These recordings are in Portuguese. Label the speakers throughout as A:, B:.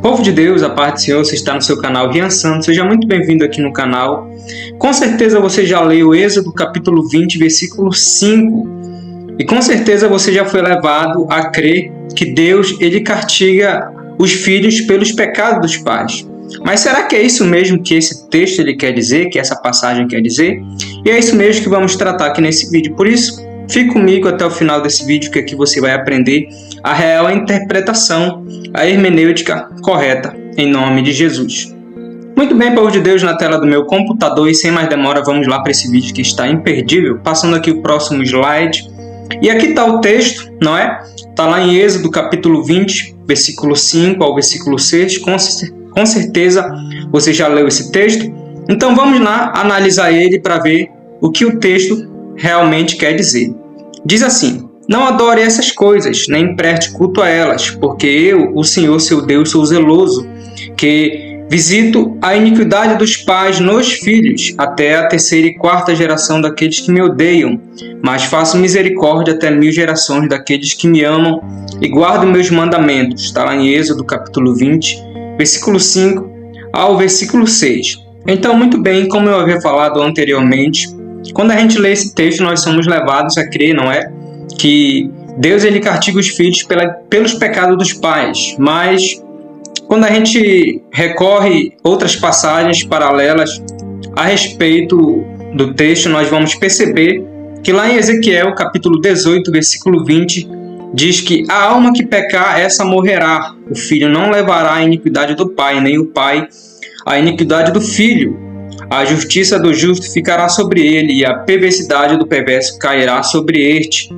A: Povo de Deus, a paz do Senhor, você está no seu canal Rian Santos, seja muito bem-vindo aqui no canal. Com certeza você já leu Êxodo capítulo 20, versículo 5. E com certeza você já foi levado a crer que Deus ele castiga os filhos pelos pecados dos pais. Mas será que é isso mesmo que esse texto ele quer dizer, que essa passagem quer dizer? E é isso mesmo que vamos tratar aqui nesse vídeo. Por isso, fique comigo até o final desse vídeo, que aqui você vai aprender a real interpretação, a hermenêutica correta, em nome de Jesus. Muito bem, povo de Deus, na tela do meu computador, e sem mais demora, vamos lá para esse vídeo que está imperdível. Passando aqui o próximo slide. E aqui está o texto, não é? Está lá em Êxodo capítulo 20, versículo 5 ao versículo 6. Com certeza você já leu esse texto. Então vamos lá analisar ele para ver o que o texto realmente quer dizer. Diz assim: não adore essas coisas, nem preste culto a elas, porque eu, o Senhor seu Deus, sou zeloso, que visito a iniquidade dos pais nos filhos, até a terceira e quarta geração daqueles que me odeiam, mas faço misericórdia até 1000 gerações daqueles que me amam e guardam meus mandamentos. Está lá em Êxodo capítulo 20, versículo 5 ao versículo 6. Então, muito bem, como eu havia falado anteriormente, quando a gente lê esse texto, nós somos levados a crer, não é? Que Deus ele castiga os filhos pelos pecados dos pais. Mas, quando a gente recorre outras passagens paralelas a respeito do texto, nós vamos perceber que lá em Ezequiel, capítulo 18, versículo 20, diz que a alma que pecar, essa morrerá. O filho não levará a iniquidade do pai, nem o pai a iniquidade do filho. A justiça do justo ficará sobre ele, e a perversidade do perverso cairá sobre este.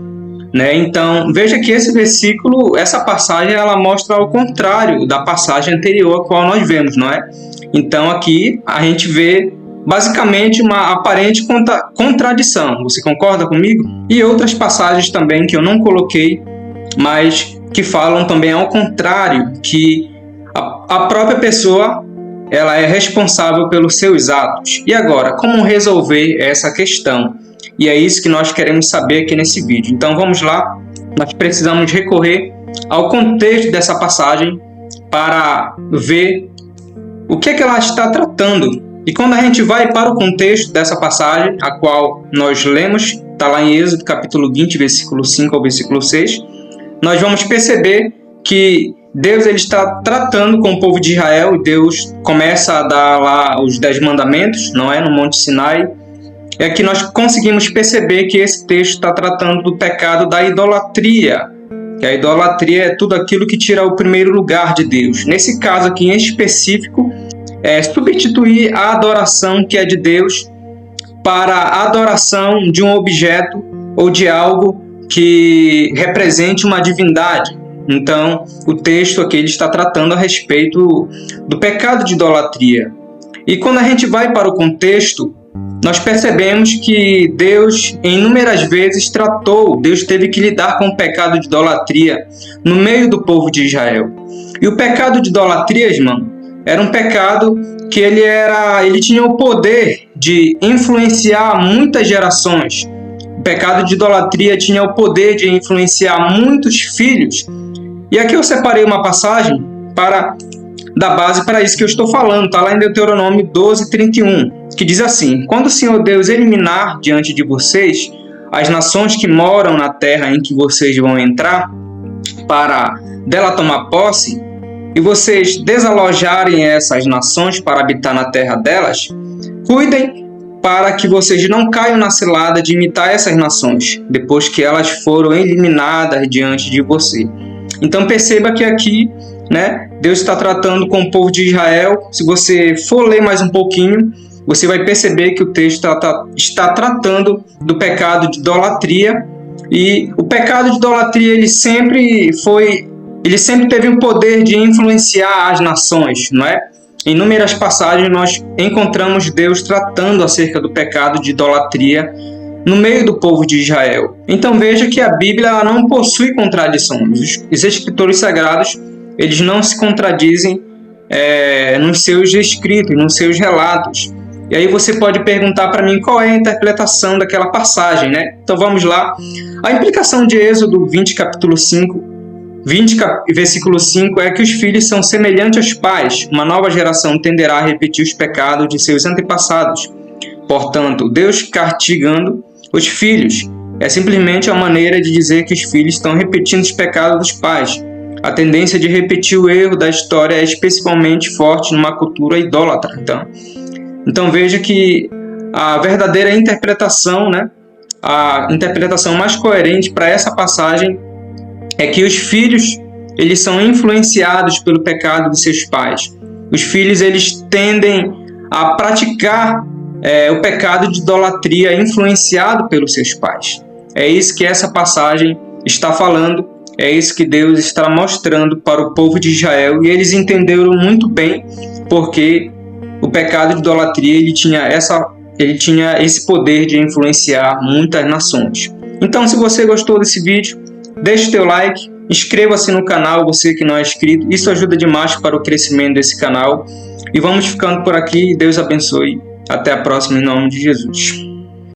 A: Então, veja que esse versículo, essa passagem, ela mostra ao contrário da passagem anterior a qual nós vemos, não é? Então, aqui a gente vê basicamente uma aparente contradição. Você concorda comigo? E outras passagens também que eu não coloquei, mas que falam também ao contrário, que a própria pessoa ela é responsável pelos seus atos. E agora, como resolver essa questão? E é isso que nós queremos saber aqui nesse vídeo. Então vamos lá, nós precisamos recorrer ao contexto dessa passagem para ver o que ela está tratando. E quando a gente vai para o contexto dessa passagem, a qual nós lemos, está lá em Êxodo capítulo 20, versículo 5 ao versículo 6, nós vamos perceber que Deus ele está tratando com o povo de Israel, e Deus começa a dar lá os 10 mandamentos, não é? No Monte Sinai. E aqui nós conseguimos perceber que esse texto está tratando do pecado da idolatria. Que a idolatria é tudo aquilo que tira o primeiro lugar de Deus. Nesse caso aqui em específico, é substituir a adoração que é de Deus para a adoração de um objeto ou de algo que represente uma divindade. Então, o texto aqui ele está tratando a respeito do pecado de idolatria. E quando a gente vai para o contexto, nós percebemos que Deus, em inúmeras vezes, Deus teve que lidar com o pecado de idolatria no meio do povo de Israel. E o pecado de idolatria, irmão, era um pecado que ele tinha o poder de influenciar muitas gerações. O pecado de idolatria tinha o poder de influenciar muitos filhos. E aqui eu separei uma passagem para dar base para isso que eu estou falando. Está lá em Deuteronômio 12, 31, que diz assim: quando o Senhor Deus eliminar diante de vocês as nações que moram na terra em que vocês vão entrar, para dela tomar posse, e vocês desalojarem essas nações para habitar na terra delas, cuidem para que vocês não caiam na cilada de imitar essas nações, depois que elas foram eliminadas diante de você. Então perceba que aqui, Deus está tratando com o povo de Israel. Se você for ler mais um pouquinho, você vai perceber que o texto está tratando do pecado de idolatria. E o pecado de idolatria ele sempre teve o poder de influenciar as nações, não é? Em inúmeras passagens nós encontramos Deus tratando acerca do pecado de idolatria no meio do povo de Israel. Então veja que a Bíblia ela não possui contradições. Os escritores sagrados eles não se contradizem nos seus escritos, nos seus relatos. E aí você pode perguntar para mim qual é a interpretação daquela passagem, Então vamos lá. A implicação de Êxodo 20, capítulo 5, versículo 5 é que os filhos são semelhantes aos pais. Uma nova geração tenderá a repetir os pecados de seus antepassados. Portanto, Deus castigando os filhos é simplesmente a maneira de dizer que os filhos estão repetindo os pecados dos pais. A tendência de repetir o erro da história é especialmente forte numa cultura idólatra. Então veja que a verdadeira interpretação, a interpretação mais coerente para essa passagem é que os filhos eles são influenciados pelo pecado de seus pais. Os filhos eles tendem a praticar o pecado de idolatria influenciado pelos seus pais. É isso que essa passagem está falando, é isso que Deus está mostrando para o povo de Israel, e eles entenderam muito bem porque o pecado de idolatria ele tinha esse poder de influenciar muitas nações. Então, se você gostou desse vídeo, deixe teu like, inscreva-se no canal, você que não é inscrito, isso ajuda demais para o crescimento desse canal. E vamos ficando por aqui, Deus abençoe. Até a próxima, em nome de Jesus.